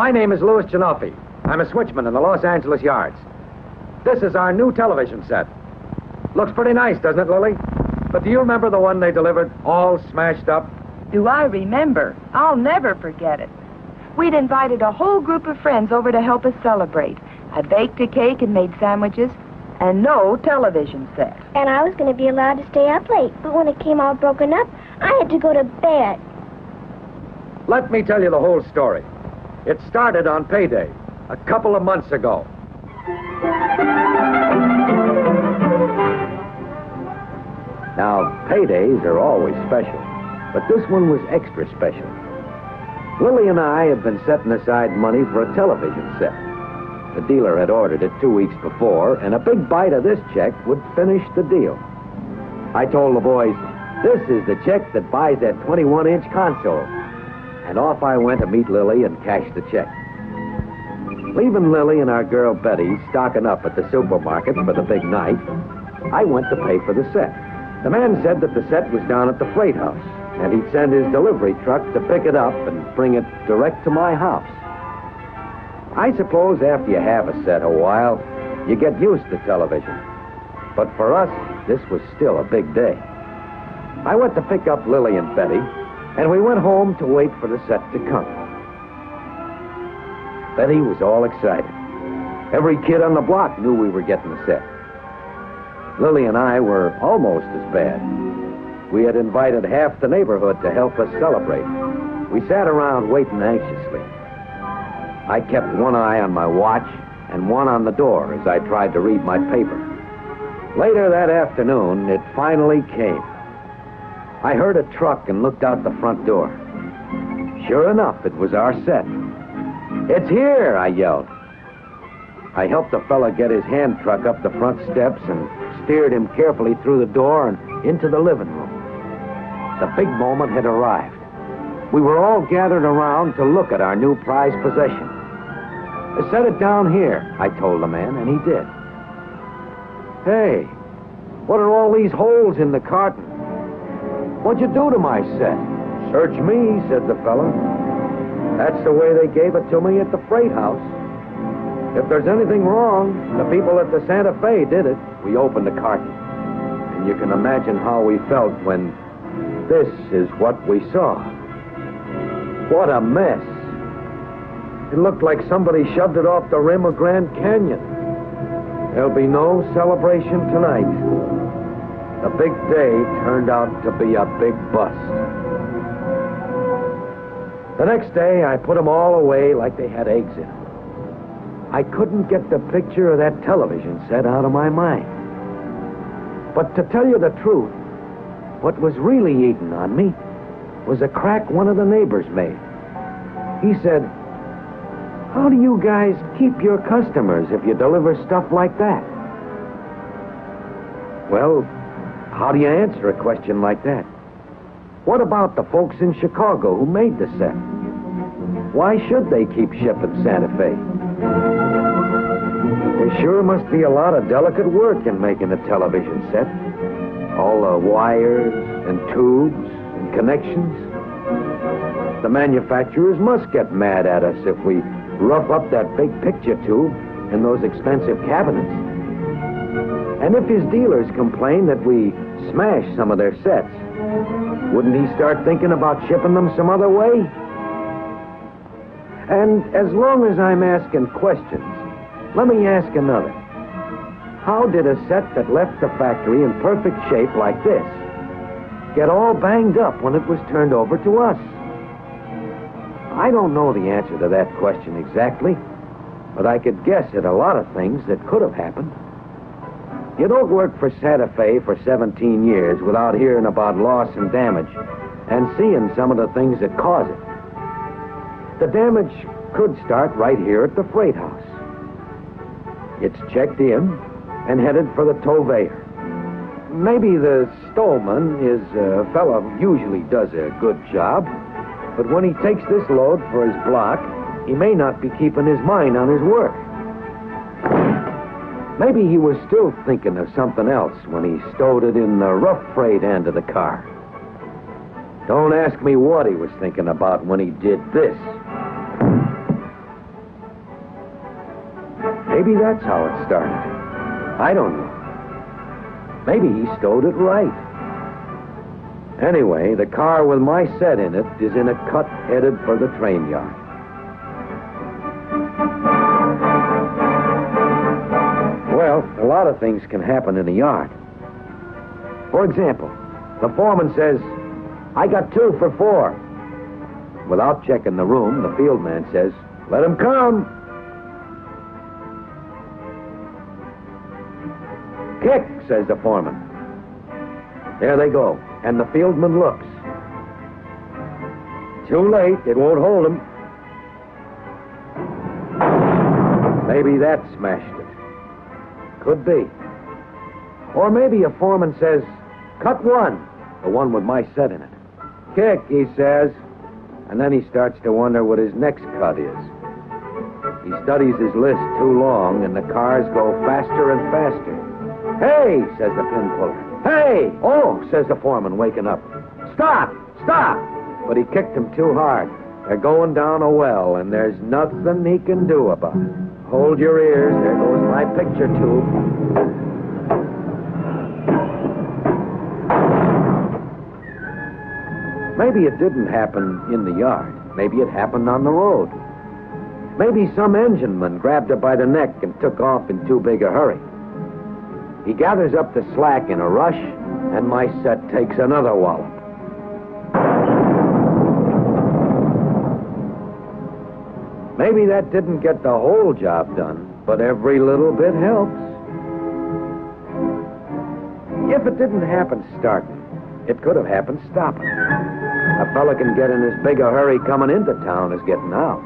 My name is Louis Genoffi. I'm a switchman in the Los Angeles yards. This is our new television set. Looks pretty nice, doesn't it, Lily? But do you remember the one they delivered all smashed up? Do I remember? I'll never forget it. We'd invited a whole group of friends over to help us celebrate. I baked a cake and made sandwiches, and no television set. And I was going to be allowed to stay up late, but when it came all broken up, I had to go to bed. Let me tell you the whole story. It started on payday, a couple of months ago. Now, paydays are always special, but this one was extra special. Lily and I had been setting aside money for a television set. The dealer had ordered it 2 weeks before, and a big bite of this check would finish the deal. I told the boys, this is the check that buys that 21-inch console. And off I went to meet Lily and cash the check. Leaving Lily and our girl Betty stocking up at the supermarket for the big night, I went to pay for the set. The man said that the set was down at the freight house, and he'd send his delivery truck to pick it up and bring it direct to my house. I suppose after you have a set a while, you get used to television. But for us, this was still a big day. I went to pick up Lily and Betty, and we went home to wait for the set to come. Betty was all excited. Every kid on the block knew we were getting the set. Lily and I were almost as bad. We had invited half the neighborhood to help us celebrate. We sat around waiting anxiously. I kept one eye on my watch and one on the door as I tried to read my paper. Later that afternoon, it finally came. I heard a truck and looked out the front door. Sure enough, it was our set. "It's here," I yelled. I helped the fella get his hand truck up the front steps and steered him carefully through the door and into the living room. The big moment had arrived. We were all gathered around to look at our new prized possession. "Set it down here," I told the man, and he did. "Hey, what are all these holes in the carton? What'd you do to my set?" "Search me," said the fella. "That's the way they gave it to me at the freight house. If there's anything wrong, the people at the Santa Fe did it." We opened the carton, and you can imagine how we felt when this is what we saw. What a mess. It looked like somebody shoved it off the rim of Grand Canyon. There'll be no celebration tonight. The big day turned out to be a big bust. The next day, I put them all away like they had eggs in them. I couldn't get the picture of that television set out of my mind. But to tell you the truth, what was really eating on me was a crack one of the neighbors made. He said, "How do you guys keep your customers if you deliver stuff like that?" Well, how do you answer a question like that? What about the folks in Chicago who made the set? Why should they keep shipping Santa Fe? There sure must be a lot of delicate work in making a television set. All the wires and tubes and connections. The manufacturers must get mad at us if we rough up that big picture tube in those expensive cabinets. And if his dealers complain that we smash some of their sets, wouldn't he start thinking about shipping them some other way? And as long as I'm asking questions, let me ask another. How did a set that left the factory in perfect shape like this get all banged up when it was turned over to us? I don't know the answer to that question exactly, but I could guess at a lot of things that could have happened. You don't work for Santa Fe for 17 years without hearing about loss and damage and seeing some of the things that cause it. The damage could start right here at the freight house. It's checked in and headed for the toveyor. Maybe the stoneman is a fellow who usually does a good job, but when he takes this load for his block, he may not be keeping his mind on his work. Maybe he was still thinking of something else when he stowed it in the rough freight end of the car. Don't ask me what he was thinking about when he did this. Maybe that's how it started. I don't know. Maybe he stowed it right. Anyway, the car with my set in it is in a cut headed for the train yard. Well, a lot of things can happen in a yard. For example, the foreman says, "I got 2 for 4. Without checking the room, the field man says, "Let him come." "Kick," says the foreman. There they go, and the fieldman looks. Too late, it won't hold him. Maybe that smashed it. Could be. Or maybe a foreman says, "Cut 1, the one with my set in it." "Kick," he says, and then he starts to wonder what his next cut is. He studies his list too long, and the cars go faster and faster. "Hey," says the pin puller. "Hey!" "Oh," says the foreman, waking up. "Stop! Stop!" But he kicked him too hard. They're going down a well, and there's nothing he can do about it. Hold your ears. There goes my picture tube. Maybe it didn't happen in the yard. Maybe it happened on the road. Maybe some engineman grabbed her by the neck and took off in too big a hurry. He gathers up the slack in a rush, and my set takes another wallop. Maybe that didn't get the whole job done, but every little bit helps. If it didn't happen starting, it could have happened stopping. A fella can get in as big a hurry coming into town as getting out.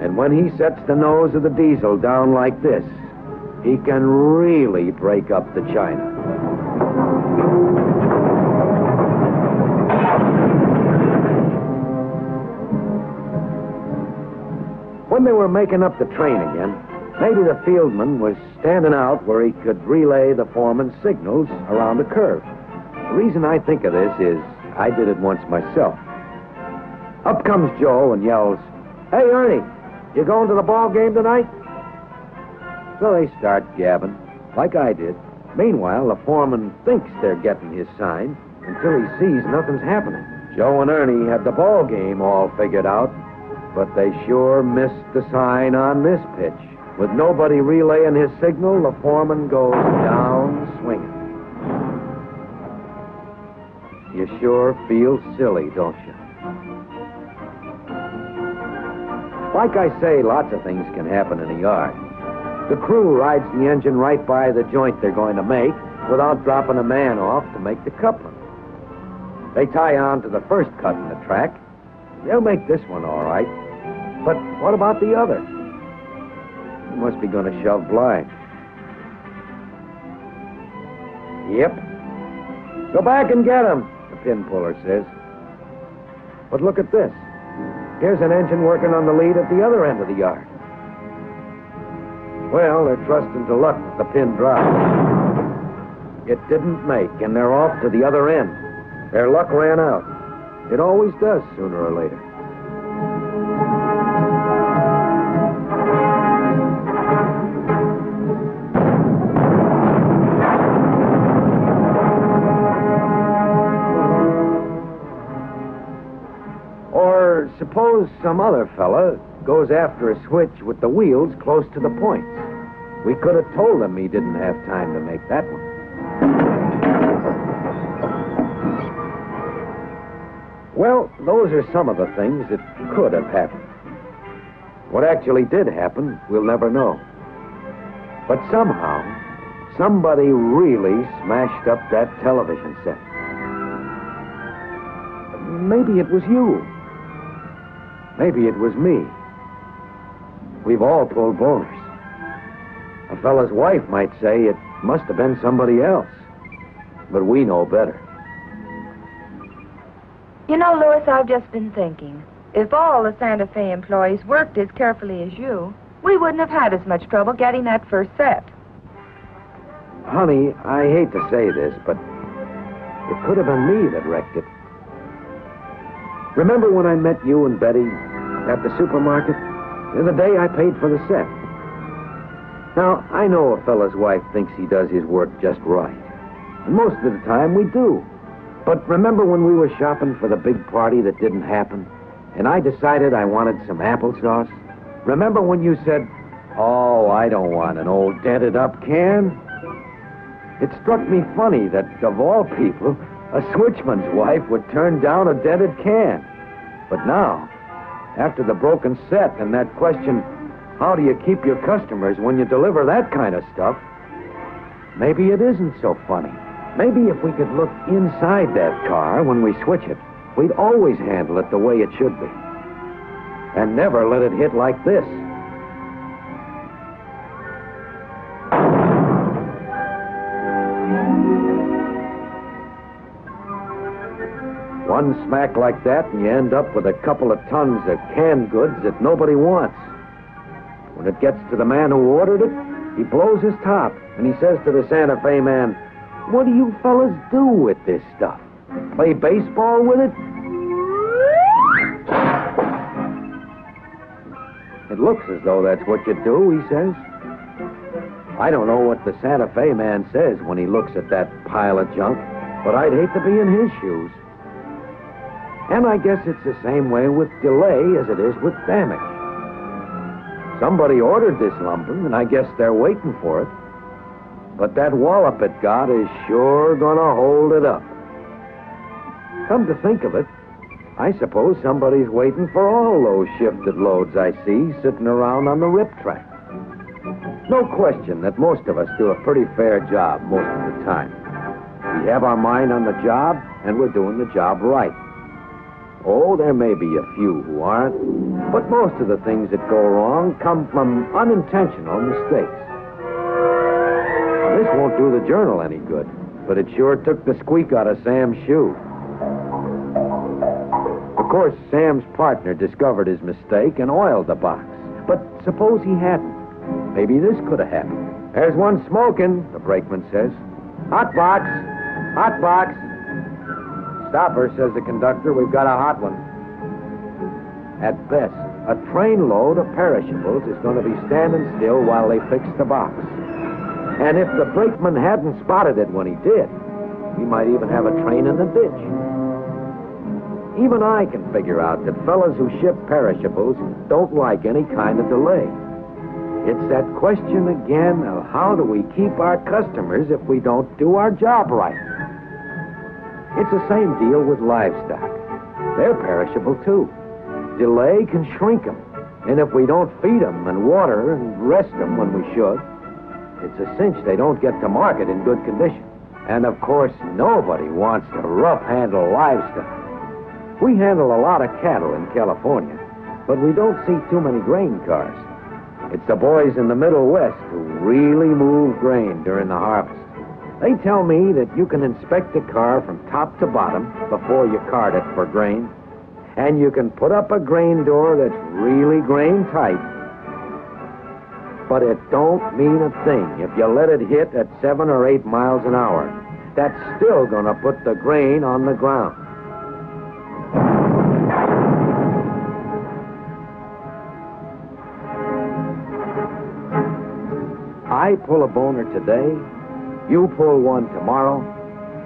And when he sets the nose of the diesel down like this, he can really break up the china. When they were making up the train again, maybe the fieldman was standing out where he could relay the foreman's signals around a curve. The reason I think of this is I did it once myself. Up comes Joe and yells, "Hey, Ernie, you going to the ball game tonight?" So they start gabbing, like I did. Meanwhile, the foreman thinks they're getting his sign until he sees nothing's happening. Joe and Ernie had the ball game all figured out, but they sure missed the sign on this pitch. With nobody relaying his signal, the foreman goes down swinging. You sure feel silly, don't you? Like I say, lots of things can happen in a yard. The crew rides the engine right by the joint they're going to make without dropping a man off to make the coupling. They tie on to the first cut in the track. They'll make this one all right. But what about the other? You must be going to shove blind. Yep. Go back and get him, the pin puller says. But look at this. Here's an engine working on the lead at the other end of the yard. Well, they're trusting to luck that the pin dropped. It didn't make, and they're off to the other end. Their luck ran out. It always does sooner or later. Or suppose some other fella goes after a switch with the wheels close to the points. We could have told him he didn't have time to make that one. Well, those are some of the things that could have happened. What actually did happen, we'll never know. But somehow, somebody really smashed up that television set. Maybe it was you. Maybe it was me. We've all pulled boners. A fella's wife might say it must have been somebody else. But we know better. You know, Louis, I've just been thinking. If all the Santa Fe employees worked as carefully as you, we wouldn't have had as much trouble getting that first set. Honey, I hate to say this, but it could have been me that wrecked it. Remember when I met you and Betty at the supermarket? The day I paid for the set. Now, I know a fella's wife thinks he does his work just right. And most of the time, we do. But remember when we were shopping for the big party that didn't happen? And I decided I wanted some applesauce? Remember when you said, "Oh, I don't want an old dented-up can"? It struck me funny that, of all people, a switchman's wife would turn down a dented can. But now, after the broken set and that question, how do you keep your customers when you deliver that kind of stuff? Maybe it isn't so funny. Maybe if we could look inside that car when we switch it, we'd always handle it the way it should be. And never let it hit like this. One smack like that, and you end up with a couple of tons of canned goods that nobody wants. When it gets to the man who ordered it, he blows his top, and he says to the Santa Fe man, "What do you fellas do with this stuff? Play baseball with it?" "It looks as though that's what you do," he says. I don't know what the Santa Fe man says when he looks at that pile of junk, but I'd hate to be in his shoes. And I guess it's the same way with delay as it is with damage. Somebody ordered this lumber, and I guess they're waiting for it. But that wallop it got is sure gonna hold it up. Come to think of it, I suppose somebody's waiting for all those shifted loads I see sitting around on the rip track. No question that most of us do a pretty fair job most of the time. We have our mind on the job, and we're doing the job right. Oh, there may be a few who aren't, but most of the things that go wrong come from unintentional mistakes. Now, this won't do the Journal any good, but it sure took the squeak out of Sam's shoe. Of course, Sam's partner discovered his mistake and oiled the box. But suppose he hadn't. Maybe this could have happened. "There's one smoking," the brakeman says. "Hot box! Hot box!" "Stop her," says the conductor. "We've got a hot one." At best, a trainload of perishables is going to be standing still while they fix the box. And if the brakeman hadn't spotted it when he did, we might even have a train in the ditch. Even I can figure out that fellas who ship perishables don't like any kind of delay. It's that question again of how do we keep our customers if we don't do our job right? It's the same deal with livestock. They're perishable, too. Delay can shrink them. And if we don't feed them and water and rest them when we should, it's a cinch they don't get to market in good condition. And, of course, nobody wants to rough-handle livestock. We handle a lot of cattle in California, but we don't see too many grain cars. It's the boys in the Middle West who really move grain during the harvest. They tell me that you can inspect a car from top to bottom before you cart it for grain, and you can put up a grain door that's really grain tight. But it don't mean a thing if you let it hit at 7 or 8 miles an hour. That's still gonna put the grain on the ground. I pull a boner today, you pull one tomorrow,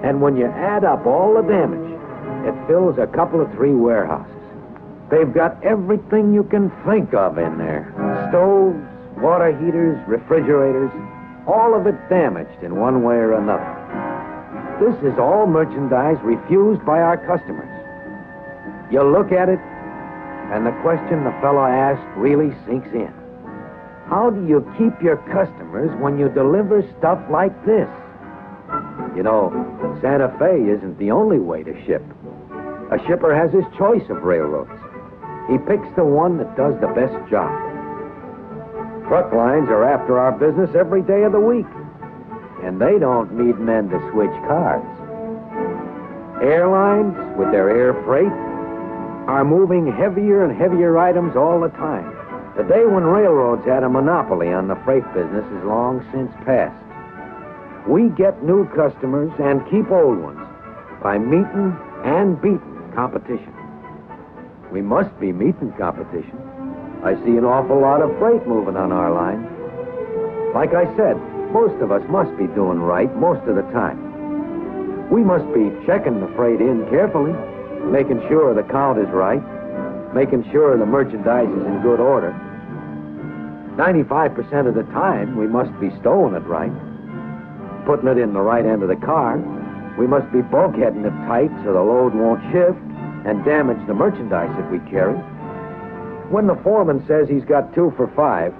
and when you add up all the damage, it fills a couple of 3 warehouses. They've got everything you can think of in there. Stoves, water heaters, refrigerators, all of it damaged in one way or another. This is all merchandise refused by our customers. You look at it, and the question the fellow asked really sinks in. How do you keep your customers when you deliver stuff like this? You know, Santa Fe isn't the only way to ship. A shipper has his choice of railroads. He picks the one that does the best job. Truck lines are after our business every day of the week, and they don't need men to switch cars. Airlines, with their air freight, are moving heavier and heavier items all the time. The day when railroads had a monopoly on the freight business is long since past. We get new customers and keep old ones by meeting and beating competition. We must be meeting competition. I see an awful lot of freight moving on our line. Like I said, most of us must be doing right most of the time. We must be checking the freight in carefully, making sure the count is right, making sure the merchandise is in good order. 95% of the time, we must be stowing it right, putting it in the right end of the car. We must be bulkheading it tight so the load won't shift and damage the merchandise that we carry. When the foreman says he's got 2 for 5,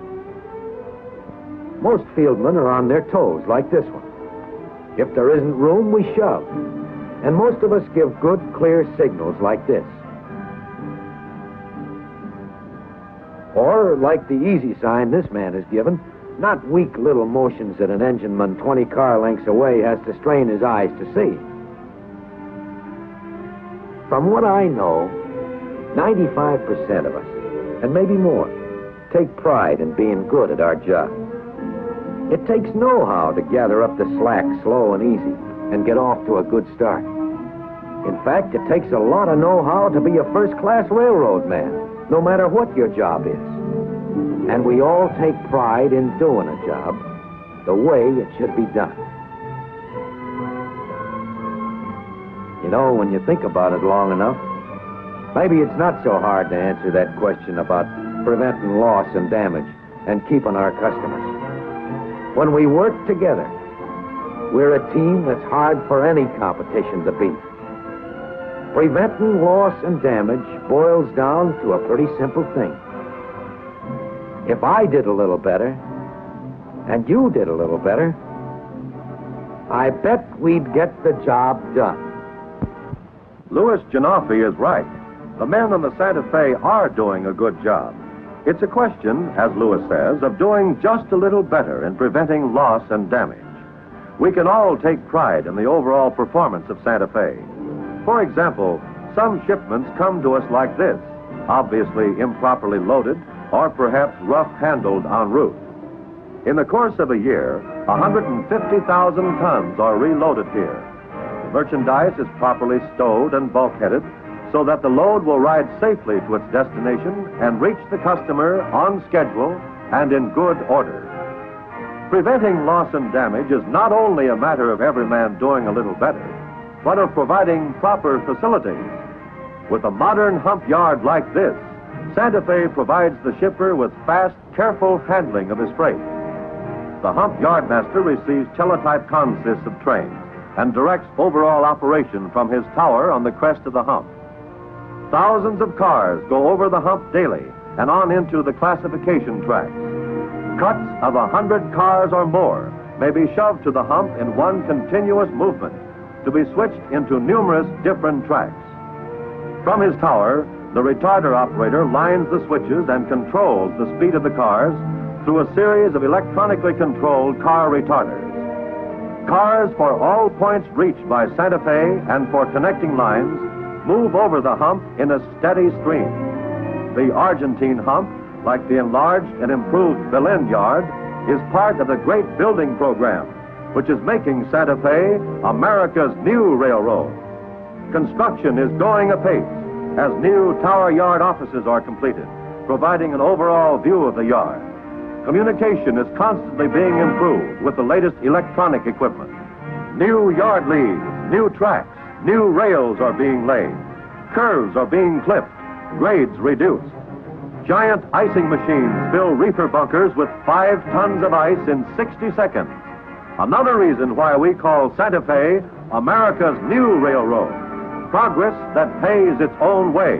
most fieldmen are on their toes like this one. If there isn't room, we shove. And most of us give good, clear signals like this. Or like the easy sign this man has given, not weak little motions that an engineman 20 car lengths away has to strain his eyes to see. From what I know, 95% of us, and maybe more, take pride in being good at our job. It takes know-how to gather up the slack slow and easy and get off to a good start. In fact, it takes a lot of know-how to be a first-class railroad man, no matter what your job is. And we all take pride in doing a job the way it should be done. You know, when you think about it long enough, maybe it's not so hard to answer that question about preventing loss and damage and keeping our customers. When we work together, we're a team that's hard for any competition to beat. Preventing loss and damage boils down to a pretty simple thing. If I did a little better, and you did a little better, I bet we'd get the job done. Louis Janoffy is right. The men on the Santa Fe are doing a good job. It's a question, as Louis says, of doing just a little better in preventing loss and damage. We can all take pride in the overall performance of Santa Fe. For example, some shipments come to us like this, obviously improperly loaded or perhaps rough-handled en route. In the course of a year, 150,000 tons are reloaded here. The merchandise is properly stowed and bulkheaded so that the load will ride safely to its destination and reach the customer on schedule and in good order. Preventing loss and damage is not only a matter of every man doing a little better, but of providing proper facilities. With a modern hump yard like this, Santa Fe provides the shipper with fast, careful handling of his freight. The hump yardmaster receives teletype consists of trains and directs overall operation from his tower on the crest of the hump. Thousands of cars go over the hump daily and on into the classification tracks. Cuts of 100 cars or more may be shoved to the hump in one continuous movement to be switched into numerous different tracks. From his tower, the retarder operator lines the switches and controls the speed of the cars through a series of electronically controlled car retarders. Cars for all points reached by Santa Fe and for connecting lines move over the hump in a steady stream. The Argentine hump, like the enlarged and improved Belen yard, is part of the great building program, which is making Santa Fe America's new railroad. Construction is going apace as new tower yard offices are completed, providing an overall view of the yard. Communication is constantly being improved with the latest electronic equipment. New yard leads, new tracks, new rails are being laid. Curves are being clipped, grades reduced. Giant icing machines fill reefer bunkers with 5 tons of ice in 60 seconds. Another reason why we call Santa Fe America's new railroad. Progress that pays its own way.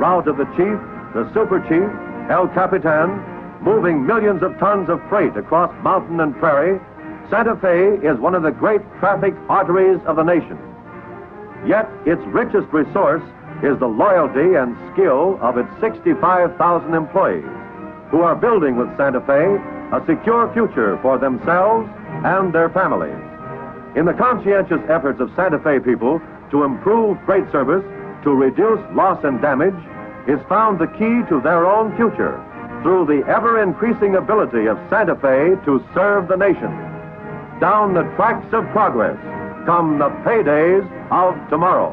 Route of the Chief, the Super Chief, El Capitan, moving millions of tons of freight across mountain and prairie, Santa Fe is one of the great traffic arteries of the nation. Yet its richest resource is the loyalty and skill of its 65,000 employees who are building with Santa Fe a secure future for themselves and their families. In the conscientious efforts of Santa Fe people to improve freight service, to reduce loss and damage, is found the key to their own future through the ever-increasing ability of Santa Fe to serve the nation. Down the tracks of progress come the paydays of tomorrow.